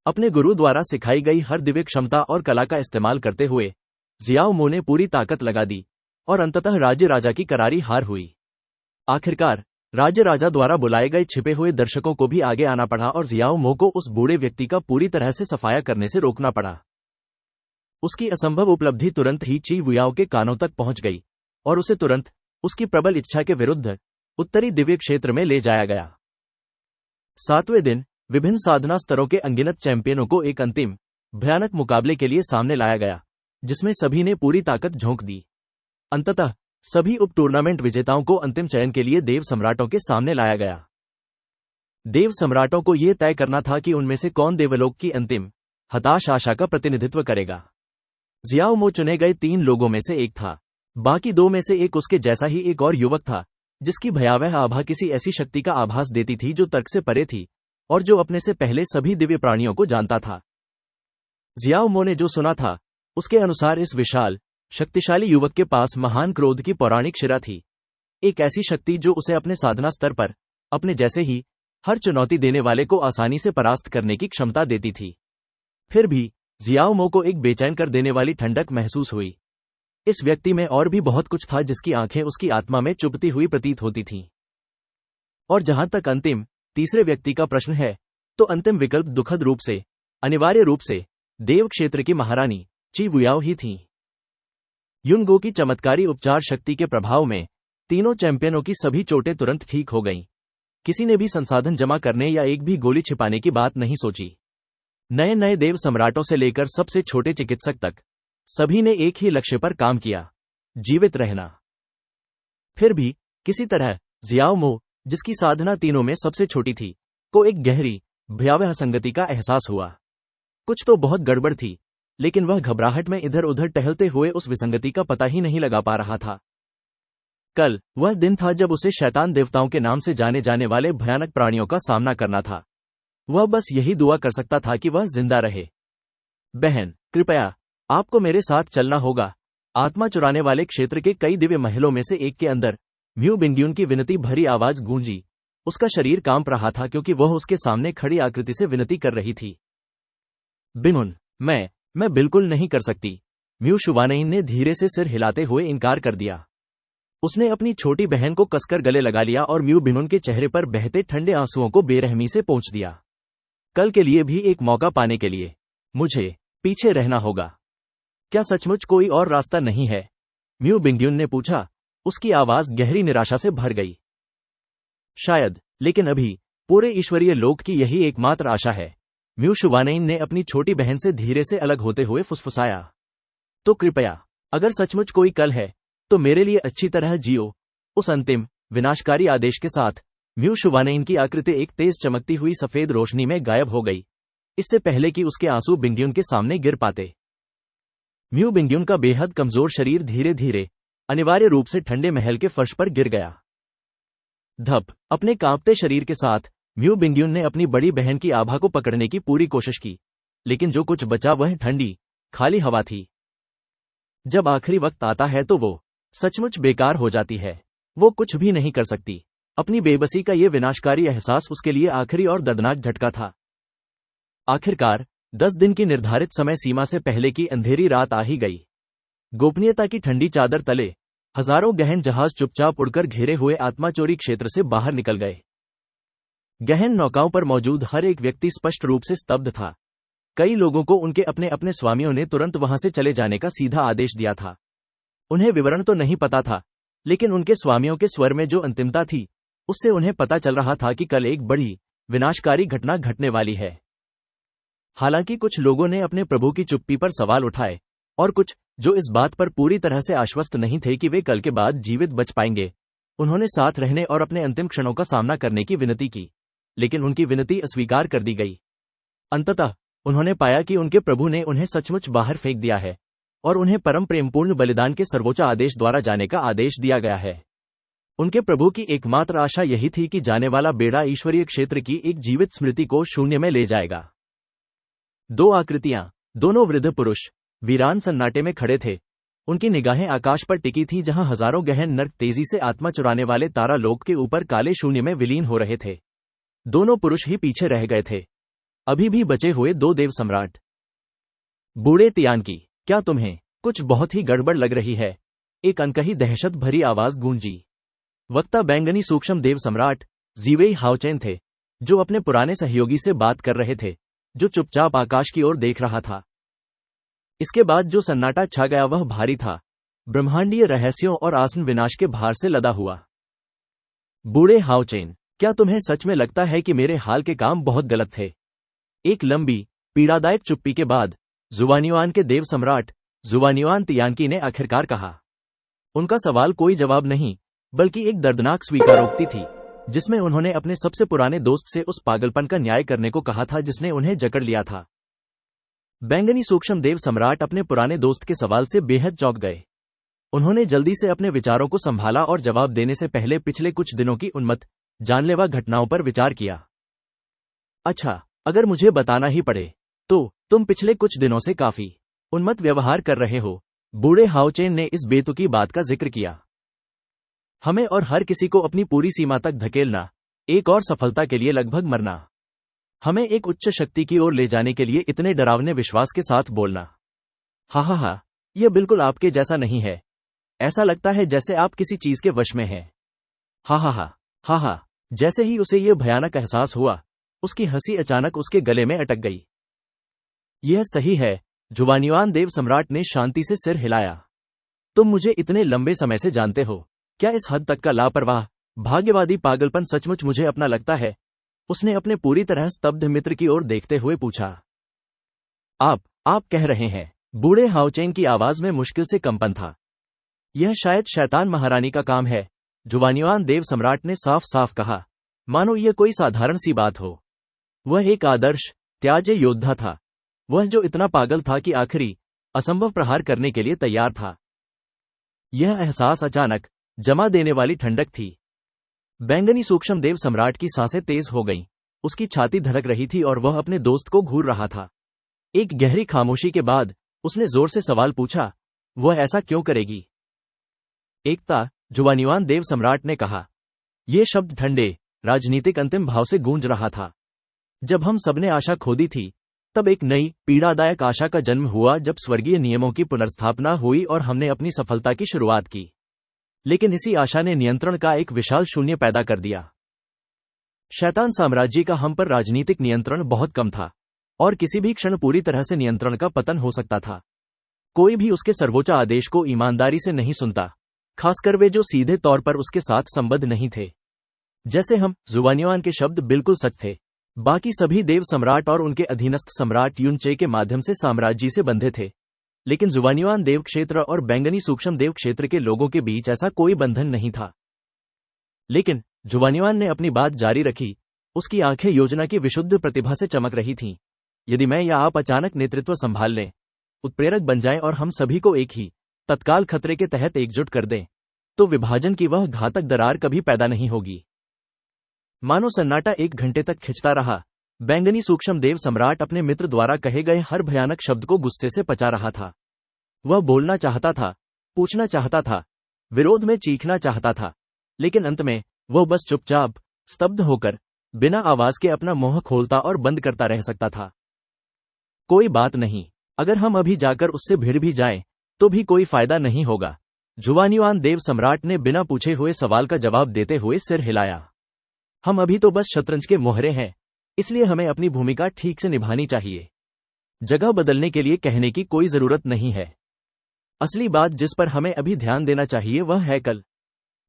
अपने गुरु द्वारा सिखाई गई हर दिव्य क्षमता और कला का इस्तेमाल करते हुए जियाओमो ने पूरी ताकत लगा दी, और अंततः राज्य राजा की करारी हार हुई। आखिरकार राज्य राजा द्वारा बुलाए गए छिपे हुए दर्शकों को भी आगे आना पड़ा और जियाओमो को उस बूढ़े व्यक्ति का पूरी तरह से सफाया करने से रोकना पड़ा। उसकी असंभव उपलब्धि तुरंत ही ची वुयाओ के कानों तक पहुंच गई, और उसे तुरंत उसकी प्रबल इच्छा के विरुद्ध उत्तरी दिव्य क्षेत्र में ले जाया गया। 7वें दिन विभिन्न साधना स्तरों के अनगिनत चैंपियनों को एक अंतिम भयानक मुकाबले के लिए सामने लाया गया, जिसमें सभी ने पूरी ताकत झोंक दी। अंततः सभी उप टूर्नामेंट विजेताओं को अंतिम चयन के लिए देव सम्राटों के सामने लाया गया। देव सम्राटों को यह तय करना था कि उनमें से कौन देवलोक की अंतिम हताश आशा का प्रतिनिधित्व करेगा। जियाओमो चुने गए 3 लोगों में से एक था। बाकी 2 में से एक उसके जैसा ही एक और युवक था, जिसकी भयावह आभा किसी ऐसी शक्ति का आभास देती थी जो तर्क से परे थी, और जो अपने से पहले सभी दिव्य प्राणियों को जानता था। जियाओमो ने जो सुना था, उसके अनुसार इस विशाल शक्तिशाली युवक के पास महान क्रोध की पौराणिक शिरा थी, एक ऐसी शक्ति जो उसे अपने साधना स्तर पर अपने जैसे ही हर चुनौती देने वाले को आसानी से परास्त करने की क्षमता देती थी। फिर भी जियाओमो को एक बेचैन कर देने वाली ठंडक महसूस हुई। इस व्यक्ति में और भी बहुत कुछ था जिसकी आंखें उसकी आत्मा में चुभती हुई प्रतीत होती थीं। और जहां तक अंतिम तीसरे व्यक्ति का प्रश्न है, तो अंतिम विकल्प दुखद रूप से, अनिवार्य रूप से देव क्षेत्र की महारानी ची वुयाओ ही थीं। युनगो की चमत्कारी उपचार शक्ति के प्रभाव में तीनों चैंपियनों की सभी चोटें तुरंत ठीक हो गईं। किसी ने भी संसाधन जमा करने या एक भी गोली छिपाने की बात नहीं सोची। नए नए देव सम्राटों से लेकर सबसे छोटे चिकित्सक तक सभी ने एक ही लक्ष्य पर काम किया, जीवित रहना। फिर भी किसी तरह जियाओमो, जिसकी साधना तीनों में सबसे छोटी थी, को एक गहरी भयावह संगति का एहसास हुआ। कुछ तो बहुत गड़बड़ थी, लेकिन वह घबराहट में इधर उधर टहलते हुए उस विसंगति का पता ही नहीं लगा पा रहा था। कल वह दिन था जब उसे शैतान देवताओं के नाम से जाने जाने वाले भयानक प्राणियों का सामना करना था। वह बस यही दुआ कर सकता था कि वह जिंदा रहे। बहन, कृपया आपको मेरे साथ चलना होगा। आत्मा चुराने वाले क्षेत्र के कई दिव्य महलों में से एक के अंदर म्यू बिंग्यून की विनती भरी आवाज गूंजी। उसका शरीर कांप रहा था क्योंकि वह उसके सामने खड़ी आकृति से विनती कर रही थी। बिनुन, मैं बिल्कुल नहीं कर सकती। म्यू शुवानइन ने धीरे से सिर हिलाते हुए इनकार कर दिया। उसने अपनी छोटी बहन को कसकर गले लगा लिया और म्यू बिनुन के चेहरे पर बहते ठंडे आंसुओं को बेरहमी से पोंछ दिया। कल के लिए भी एक मौका पाने के लिए मुझे पीछे रहना होगा। क्या सचमुच कोई और रास्ता नहीं है? म्यू बिंग्यून ने पूछा। उसकी आवाज गहरी निराशा से भर गई। शायद, लेकिन अभी पूरे ईश्वरीय लोक की यही एकमात्र आशा है। म्यू शुवानइन ने अपनी छोटी बहन से धीरे से अलग होते हुए फुसफुसाया। तो कृपया, अगर सचमुच कोई कल है, तो मेरे लिए अच्छी तरह जियो। उस अंतिम विनाशकारी आदेश के साथ म्यू शुवानइन की आकृति एक तेज चमकती हुई सफेद रोशनी में गायब हो गई, इससे पहले कि उसके आंसू बिंग्यून के सामने गिर पाते। म्यू बिंग्यून का बेहद कमजोर शरीर धीरे धीरे अनिवार्य रूप से ठंडे महल के फर्श पर गिर गया। धप। अपने कांपते शरीर के साथ म्यू बिंग्यून ने अपनी बड़ी बहन की आभा को पकड़ने की पूरी कोशिश की, लेकिन जो कुछ बचा वह ठंडी खाली हवा थी। जब आखिरी वक्त आता है तो वो सचमुच बेकार हो जाती है। वो कुछ भी नहीं कर सकती। अपनी बेबसी का ये विनाशकारी एहसास उसके लिए आखिरी और दर्दनाक झटका था। आखिरकार 10 दिन की निर्धारित समय सीमा से पहले की अंधेरी रात आ ही गई। गोपनीयता की ठंडी चादर तले हजारों गहन जहाज चुपचाप उड़कर घेरे हुए आत्मा चोरी क्षेत्र से बाहर निकल गए। गहन नौकाओं पर मौजूद हर एक व्यक्ति स्पष्ट रूप से स्तब्ध था। कई लोगों को उनके अपने अपने स्वामियों ने तुरंत वहां से चले जाने का सीधा आदेश दिया था। उन्हें विवरण तो नहीं पता था, लेकिन उनके स्वामियों के स्वर में जो अंतिमता थी, उससे उन्हें पता चल रहा था कि कल एक बड़ी विनाशकारी घटना घटने वाली है। हालांकि कुछ लोगों ने अपने प्रभु की चुप्पी पर सवाल उठाए, और कुछ जो इस बात पर पूरी तरह से आश्वस्त नहीं थे कि वे कल के बाद जीवित बच पाएंगे, उन्होंने साथ रहने और अपने अंतिम क्षणों का सामना करने की विनती की, लेकिन उनकी विनती अस्वीकार कर दी गई। अंततः उन्होंने पाया कि उनके प्रभु ने उन्हें सचमुच बाहर फेंक दिया है, और उन्हें परम प्रेमपूर्ण बलिदान के सर्वोच्च आदेश द्वारा जाने का आदेश दिया गया है। उनके प्रभु की एकमात्र आशा यही थी कि जाने वाला बेड़ा ईश्वरीय क्षेत्र की एक जीवित स्मृति को शून्य में ले जाएगा। दो आकृतियां, दोनों वृद्ध पुरुष, वीरान सन्नाटे में खड़े थे। उनकी निगाहें आकाश पर टिकी थीं जहां हजारों गहन नर्क तेजी से आत्मा चुराने वाले तारा लोक के ऊपर काले शून्य में विलीन हो रहे थे। दोनों पुरुष ही पीछे रह गए थे, अभी भी बचे हुए दो देव सम्राट। बूढ़े तियानकी, क्या तुम्हें कुछ बहुत ही गड़बड़ लग रही है? एक अनकही दहशत भरी आवाज गूंजी। वक्ता बैंगनी सूक्ष्म देव सम्राट जीवेई हाओचेन थे, जो अपने पुराने सहयोगी से बात कर रहे थे, जो चुपचाप आकाश की ओर देख रहा था। इसके बाद जो सन्नाटा छा गया वह भारी था, ब्रह्मांडीय रहस्यों और आसन विनाश के भार से लदा हुआ। बूढ़े हाओचेन, क्या तुम्हें सच में लगता है कि मेरे हाल के काम बहुत गलत थे? एक लंबी पीड़ादायक चुप्पी के बाद जुवानियुआन के देव सम्राट जुवानियुआन तियानकी ने आखिरकार कहा। उनका सवाल कोई जवाब नहीं, बल्कि एक दर्दनाक स्वीकारोक्ति थी, जिसमें उन्होंने अपने सबसे पुराने दोस्त से उस पागलपन का न्याय करने को कहा था जिसने उन्हें जकड़ लिया था। बैंगनी सूक्ष्म देव सम्राट अपने पुराने दोस्त के सवाल से बेहद चौंक गए। उन्होंने जल्दी से अपने विचारों को संभाला और जवाब देने से पहले पिछले कुछ दिनों की उन्मत्त जानलेवा घटनाओं पर विचार किया। अच्छा, अगर मुझे बताना ही पड़े तो तुम पिछले कुछ दिनों से काफी उन्मत्त व्यवहार कर रहे हो। बूढ़े हाओचेन ने इस बेतुकी बात का जिक्र किया। हमें और हर किसी को अपनी पूरी सीमा तक धकेलना, एक और सफलता के लिए लगभग मरना, हमें एक उच्च शक्ति की ओर ले जाने के लिए इतने डरावने विश्वास के साथ बोलना। हा, यह बिल्कुल आपके जैसा नहीं है। ऐसा लगता है जैसे आप किसी चीज के वश में हैं। हा। जैसे ही उसे यह भयानक एहसास हुआ, उसकी हंसी अचानक उसके गले में अटक गई। यह सही है, जुवानियुआन देव सम्राट ने शांति से सिर हिलाया। तुम मुझे इतने लंबे समय से जानते हो। क्या इस हद तक का लापरवाह, भाग्यवादी पागलपन सचमुच मुझे अपना लगता है? उसने अपने पूरी तरह स्तब्ध मित्र की ओर देखते हुए पूछा। आप कह रहे हैं? बूढ़े हाओचेन की आवाज में मुश्किल से कंपन था। यह शायद शैतान महारानी का काम है, जुवानियुआन देव सम्राट ने साफ साफ कहा, मानो यह कोई साधारण सी बात हो। वह एक आदर्श त्याज्य योद्धा था, वह जो इतना पागल था कि आखिरी असंभव प्रहार करने के लिए तैयार था। यह एहसास अचानक जमा देने वाली ठंडक थी। बैंगनी सूक्ष्म देव सम्राट की सांसें तेज हो गईं, उसकी छाती धड़क रही थी और वह अपने दोस्त को घूर रहा था। एक गहरी खामोशी के बाद उसने जोर से सवाल पूछा, वह ऐसा क्यों करेगी? एकता, जुवानियुआन देव सम्राट ने कहा। यह शब्द ठंडे राजनीतिक अंतिम भाव से गूंज रहा था। जब हम सबने आशा खो दी थी, तब एक नई पीड़ादायक आशा का जन्म हुआ जब स्वर्गीय नियमों की पुनर्स्थापना हुई और हमने अपनी सफलता की शुरुआत की। लेकिन इसी आशा ने नियंत्रण का एक विशाल शून्य पैदा कर दिया। शैतान साम्राज्य का हम पर राजनीतिक नियंत्रण बहुत कम था और किसी भी क्षण पूरी तरह से नियंत्रण का पतन हो सकता था। कोई भी उसके सर्वोच्च आदेश को ईमानदारी से नहीं सुनता, खासकर वे जो सीधे तौर पर उसके साथ संबद्ध नहीं थे। जैसे हम, जुवानियुआन के शब्द बिल्कुल सच थे। बाकी सभी देव सम्राट और उनके अधीनस्थ सम्राट युनचे के माध्यम से साम्राज्य से बंधे थे, लेकिन जुवानियुआन देव क्षेत्र और बैंगनी सूक्ष्म देव क्षेत्र के लोगों के बीच ऐसा कोई बंधन नहीं था। लेकिन जुवानियुआन ने अपनी बात जारी रखी। उसकी आंखें योजना की विशुद्ध प्रतिभा से चमक रही थीं। यदि मैं या आप अचानक नेतृत्व संभाल लें, उत्प्रेरक बन जाएं और हम सभी को एक ही तत्काल खतरे के तहत एकजुट कर दें, तो विभाजन की वह घातक दरार कभी पैदा नहीं होगी। मानो सन्नाटा 1 घंटे तक खिंचता रहा। बैंगनी सूक्ष्म देव सम्राट अपने मित्र द्वारा कहे गए हर भयानक शब्द को गुस्से से पचा रहा था। वह बोलना चाहता था, पूछना चाहता था, विरोध में चीखना चाहता था, लेकिन अंत में वह बस चुपचाप, स्तब्ध होकर, बिना आवाज के अपना मुंह खोलता और बंद करता रह सकता था। कोई बात नहीं, अगर हम अभी जाकर उससे भिड़ भी जाएं, तो भी कोई फायदा नहीं होगा। जुवानियुआन देव सम्राट ने बिना पूछे हुए सवाल का जवाब देते हुए सिर हिलाया। हम अभी तो बस शतरंज के मोहरे हैं, इसलिए हमें अपनी भूमिका ठीक से निभानी चाहिए। जगह बदलने के लिए कहने की कोई जरूरत नहीं है। असली बात जिस पर हमें अभी ध्यान देना चाहिए वह है कल।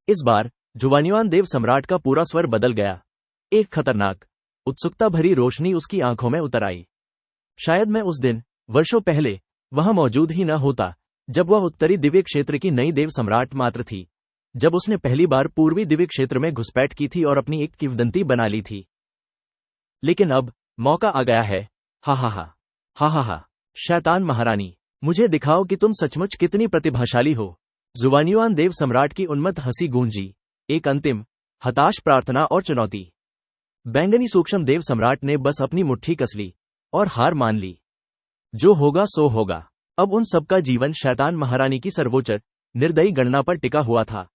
इस बार जुवानियुआन देव सम्राट का पूरा स्वर बदल गया। एक खतरनाक, उत्सुकता भरी रोशनी उसकी आंखों में उतर आई। शायद मैं उस दिन, वर्षों पहले, वहां मौजूद ही न होता, जब वह उत्तरी दिव्य क्षेत्र की नई देव सम्राट मात्र थी, जब उसने पहली बार पूर्वी दिव्य क्षेत्र में घुसपैठ की थी और अपनी एक किंवदंती बना ली थी। लेकिन अब मौका आ गया है। हा। शैतान महारानी, मुझे दिखाओ कि तुम सचमुच कितनी प्रतिभाशाली हो। जुवानियुआन देव सम्राट की उन्मत्त हंसी गूंजी, एक अंतिम, हताश प्रार्थना और चुनौती। बैंगनी सूक्ष्म देव सम्राट ने बस अपनी मुट्ठी कस ली और हार मान ली। जो होगा सो होगा। अब उन सबका जीवन शैतान महारानी की सर्वोच्च, निर्दयी गणना पर टिका हुआ था।